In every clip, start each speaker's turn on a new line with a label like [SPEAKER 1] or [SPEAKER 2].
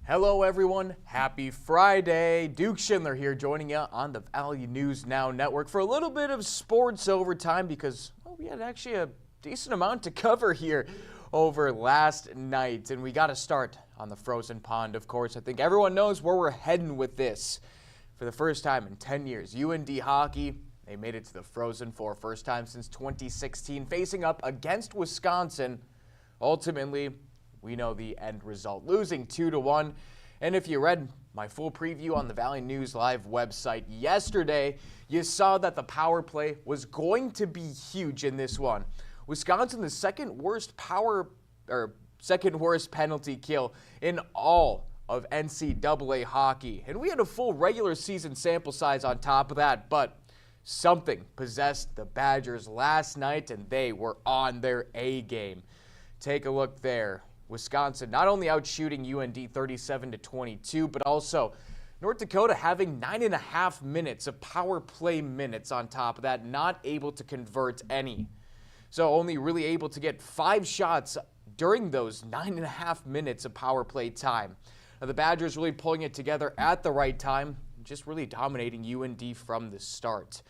[SPEAKER 1] Hello everyone, happy Friday. Duke Schindler here joining you on the Valley News Now Network for a little bit of sports overtime because we had actually a decent amount to cover here over last night. And we got to start on the frozen pond, of course. I think everyone knows where we're heading with this. For the first time in 10 years, UND hockey, they made it to the Frozen Four, first time since 2016, facing up against Wisconsin. Ultimately, we know the end result, losing 2-1. And if you read my full preview on the Valley News Live website yesterday, you saw that the power play was going to be huge in this one. Wisconsin, the second worst penalty kill in all of NCAA hockey. And we had a full regular season sample size on top of that, but something possessed the Badgers last night, and they were on their A game. Take a look there. Wisconsin not only outshooting UND 37-22, but also North Dakota having 9.5 minutes of power play minutes on top of that, not able to convert any. So only really able to get 5 shots during those 9.5 minutes of power play time. Now, the Badgers really pulling it together at the right time, just really dominating UND from the start.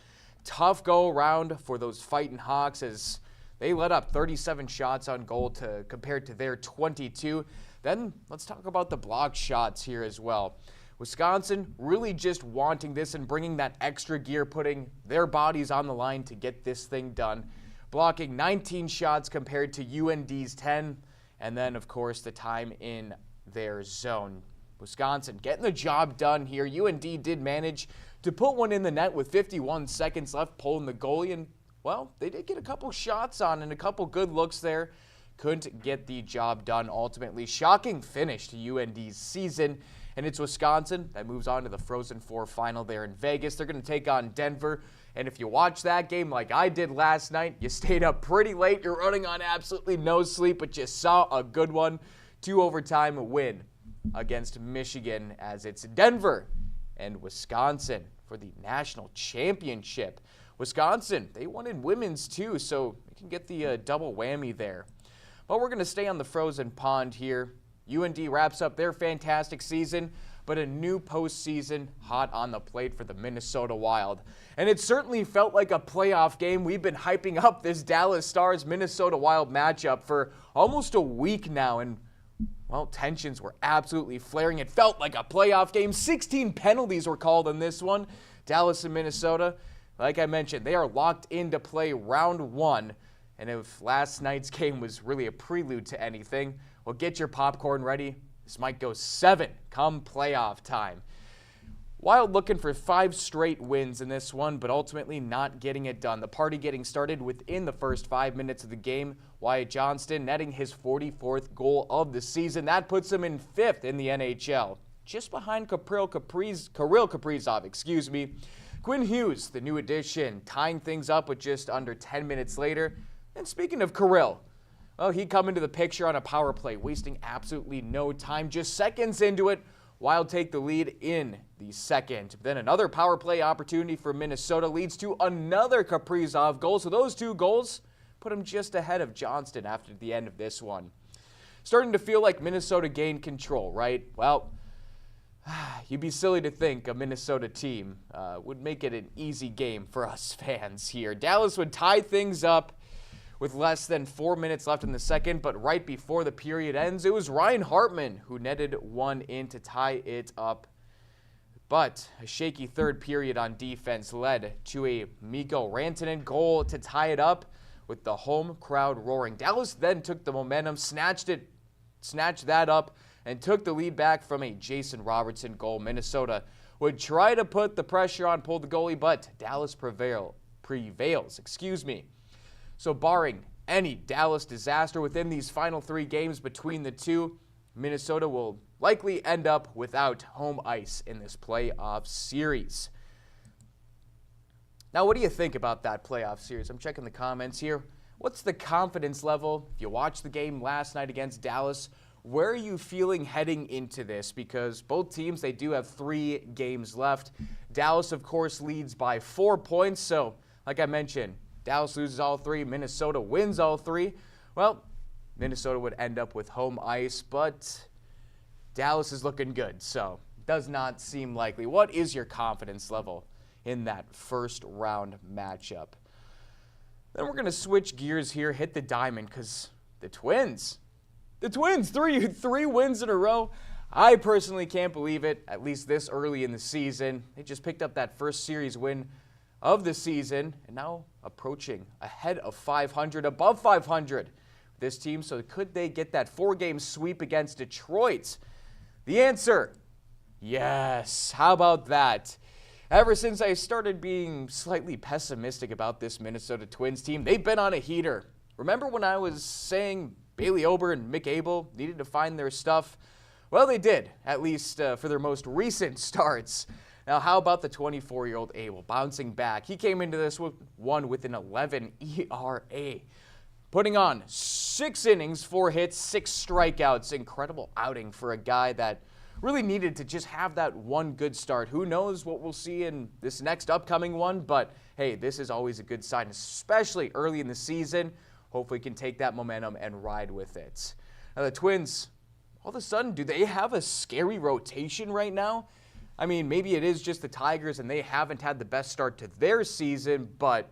[SPEAKER 1] Tough go around for those fighting Hawks as they let up 37 shots on goal compared to their 22. Then let's talk about the blocked shots here as well. Wisconsin really just wanting this and bringing that extra gear, putting their bodies on the line to get this thing done. Blocking 19 shots compared to UND's 10. And then, of course, the time in their zone. Wisconsin getting the job done here. UND did manage to put one in the net with 51 seconds left, pulling the goalie, and well, they did get a couple shots on and a couple good looks there. Couldn't get the job done ultimately. Shocking finish to UND's season. And it's Wisconsin that moves on to the Frozen Four final there in Vegas. They're going to take on Denver. And if you watch that game like I did last night, you stayed up pretty late. You're running on absolutely no sleep, but you saw a good one. 2 overtime win against Michigan as it's Denver and Wisconsin for the national championship. Wisconsin, they won in women's too, so you can get the double whammy there. But we're going to stay on the frozen pond here. UND wraps up their fantastic season, but a new postseason hot on the plate for the Minnesota Wild. And it certainly felt like a playoff game. We've been hyping up this Dallas Stars-Minnesota Wild matchup for almost a week now, and well, tensions were absolutely flaring. It felt like a playoff game. 16 penalties were called in this one. Dallas and Minnesota, like I mentioned, they are locked into play round 1. And if last night's game was really a prelude to anything, well, get your popcorn ready. This might go 7 come playoff time. Wild looking for 5 straight wins in this one, but ultimately not getting it done. The party getting started within the first 5 minutes of the game. Wyatt Johnston netting his 44th goal of the season. That puts him in 5th in the NHL, just behind Kirill Kaprizov. Quinn Hughes, the new addition, tying things up with just under 10 minutes later. And speaking of Kirill, well, he come into the picture on a power play, wasting absolutely no time. Just seconds into it, Wild take the lead in the second. Then another power play opportunity for Minnesota leads to another Kaprizov goal. So those 2 goals put him just ahead of Johnston after the end of this one. Starting to feel like Minnesota gained control, right? Well, you'd be silly to think a Minnesota team would make it an easy game for us fans here. Dallas would tie things up with less than 4 minutes left in the second, but right before the period ends, it was Ryan Hartman who netted one in to tie it up. But a shaky third period on defense led to a Mikko Rantanen goal to tie it up with the home crowd roaring. Dallas then took the momentum, snatched that up, and took the lead back from a Jason Robertson goal. Minnesota would try to put the pressure on, pull the goalie, but Dallas prevails. So barring any Dallas disaster within these final 3 games between the two, Minnesota will likely end up without home ice in this playoff series. Now, what do you think about that playoff series? I'm checking the comments here. What's the confidence level? If you watched the game last night against Dallas, where are you feeling heading into this? Because both teams, they do have 3 games left. Dallas, of course, leads by 4 points. So, like I mentioned, Dallas loses all 3, Minnesota wins all 3. Well, Minnesota would end up with home ice, but Dallas is looking good, so does not seem likely. What is your confidence level in that first round matchup? Then we're going to switch gears here, hit the diamond, because the Twins, three wins in a row. I personally can't believe it, at least this early in the season. They just picked up that first series win of the season, and now approaching ahead of 500, above 500 this team. So could they get that 4-game sweep against Detroit? The answer, yes. How about that? Ever since I started being slightly pessimistic about this Minnesota Twins team, they've been on a heater. Remember when I was saying Bailey Ober and Mick Abel needed to find their stuff? Well, they did, at least for their most recent starts. Now, how about the 24-year-old Abel bouncing back? He came into this one with an 11 ERA, putting on 6 innings, 4 hits, 6 strikeouts. Incredible outing for a guy that really needed to just have that one good start. Who knows what we'll see in this next upcoming one, but hey, this is always a good sign, especially early in the season. Hopefully can take that momentum and ride with it. Now, the Twins, all of a sudden, do they have a scary rotation right now? I mean, maybe it is just the Tigers and they haven't had the best start to their season, but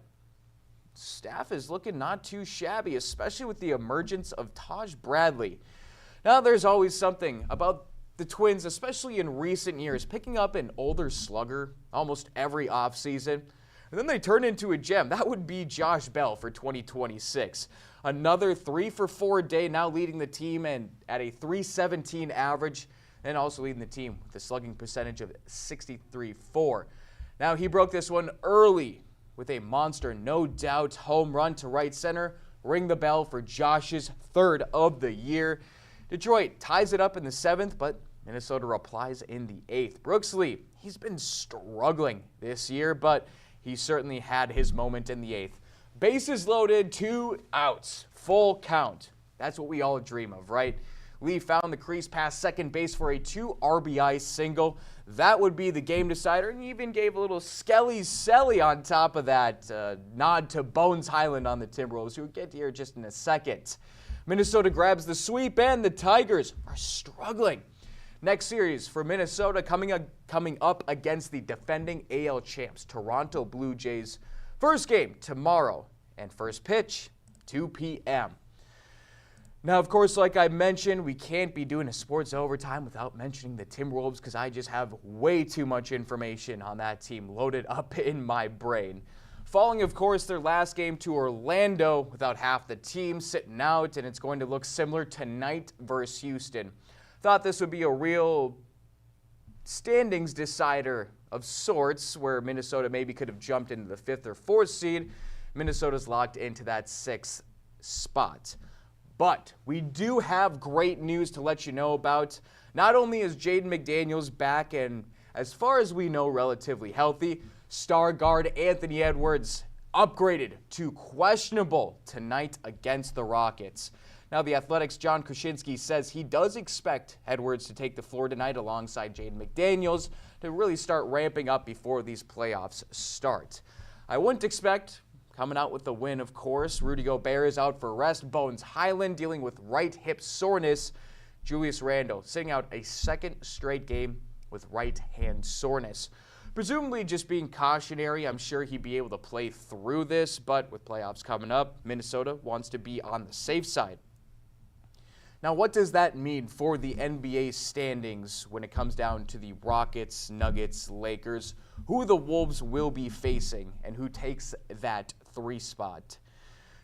[SPEAKER 1] staff is looking not too shabby, especially with the emergence of Taj Bradley. Now, there's always something about the Twins, especially in recent years, picking up an older slugger almost every offseason. And then they turn into a gem. That would be Josh Bell for 2026. Another 3 for 4 day, now leading the team and at a .317 average, and also leading the team with a slugging percentage of 63.4. Now he broke this one early with a monster, no doubt, home run to right center. Ring the bell for Josh's 3rd of the year. Detroit ties it up in the 7th, but Minnesota replies in the 8th. Brooksley, he's been struggling this year, but he certainly had his moment in the 8th. Bases loaded, 2 outs, full count. That's what we all dream of, right? Lee found the crease past second base for a 2 RBI single. That would be the game decider, and he even gave a little skelly-selly on top of that nod to Bones Highland on the Timberwolves, who we'll get here just in a second. Minnesota grabs the sweep, and the Tigers are struggling. Next series for Minnesota coming up against the defending AL champs, Toronto Blue Jays. First game tomorrow, and first pitch, 2 p.m. Now, of course, like I mentioned, we can't be doing a sports overtime without mentioning the Timberwolves because I just have way too much information on that team loaded up in my brain. Following, of course, their last game to Orlando without half the team sitting out, and it's going to look similar tonight versus Houston. Thought this would be a real standings decider of sorts where Minnesota maybe could have jumped into the 5th or 4th seed. Minnesota's locked into that 6th spot. But we do have great news to let you know about. Not only is Jaden McDaniels back and, as far as we know, relatively healthy, star guard Anthony Edwards upgraded to questionable tonight against the Rockets. Now, the Athletics' John Krasinski says he does expect Edwards to take the floor tonight alongside Jaden McDaniels to really start ramping up before these playoffs start. I wouldn't expect, coming out with the win, of course, Rudy Gobert is out for rest. Bones Highland dealing with right hip soreness. Julius Randle sitting out a 2nd straight game with right hand soreness. Presumably just being cautionary, I'm sure he'd be able to play through this, but with playoffs coming up, Minnesota wants to be on the safe side. Now, what does that mean for the NBA standings when it comes down to the Rockets, Nuggets, Lakers, who the Wolves will be facing, and who takes that 3 spot?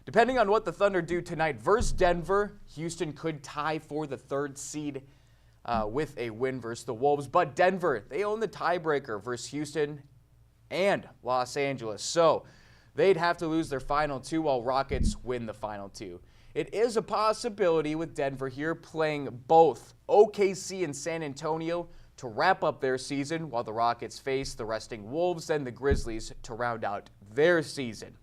[SPEAKER 1] Depending on what the Thunder do tonight versus Denver, Houston could tie for the 3rd seed with a win versus the Wolves. But Denver, they own the tiebreaker versus Houston and Los Angeles. So they'd have to lose their final 2 while Rockets win the final 2. It is a possibility with Denver here playing both OKC and San Antonio to wrap up their season while the Rockets face the resting Wolves and the Grizzlies to round out their season.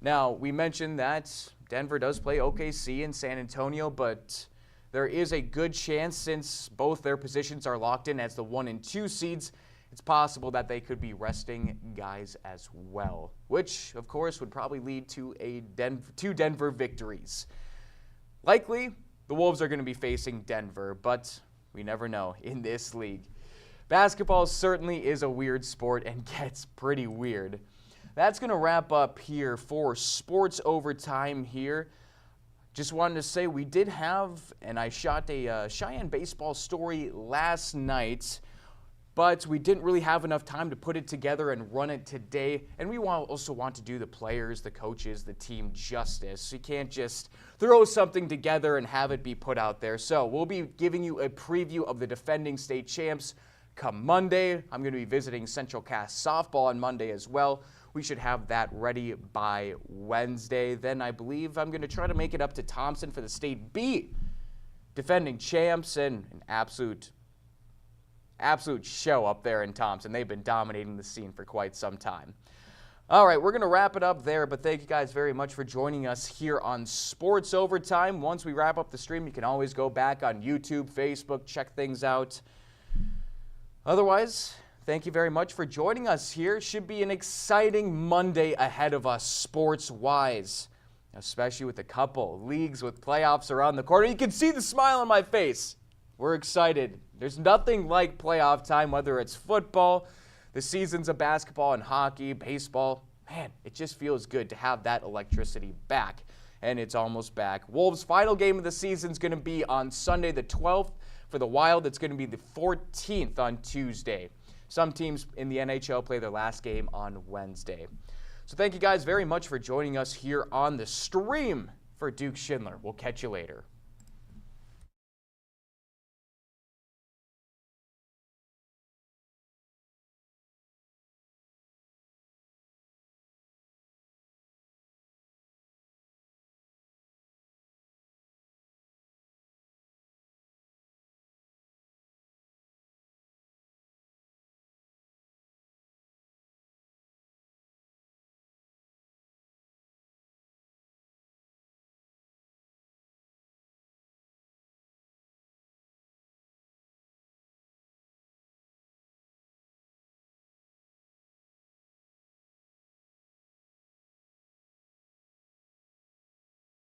[SPEAKER 1] Now, we mentioned that Denver does play OKC and San Antonio, but there is a good chance, since both their positions are locked in as the 1 and 2 seeds, it's possible that they could be resting guys as well, which, of course, would probably lead to two Denver victories. Likely, the Wolves are going to be facing Denver, but We never know in this league. Basketball certainly is a weird sport and gets pretty weird. That's going to wrap up here for Sports Overtime here. Just wanted to say we did have, and I shot a Cheyenne baseball story last night, but we didn't really have enough time to put it together and run it today. And we also want to do the players, the coaches, the team justice. You can't just throw something together and have it be put out there. So we'll be giving you a preview of the defending state champs come Monday. I'm going to be visiting Central Cass softball on Monday as well. We should have that ready by Wednesday. Then I believe I'm going to try to make it up to Thompson for the State B defending champs, and an absolute show up there in Thompson. They've been dominating the scene for quite some time. All right, we're going to wrap it up there, but thank you guys very much for joining us here on Sports Overtime. Once we wrap up the stream, you can always go back on YouTube, Facebook, check things out. Otherwise, thank you very much for joining us here. Should be an exciting Monday ahead of us sports-wise, especially with a couple leagues with playoffs around the corner. You can see the smile on my face. We're excited. There's nothing like playoff time, whether it's football, the seasons of basketball and hockey, baseball. Man, it just feels good to have that electricity back, and it's almost back. Wolves' final game of the season is going to be on Sunday the 12th. For the Wild, it's going to be the 14th on Tuesday. Some teams in the NHL play their last game on Wednesday. So thank you guys very much for joining us here on the stream for Duke Schindler. We'll catch you later.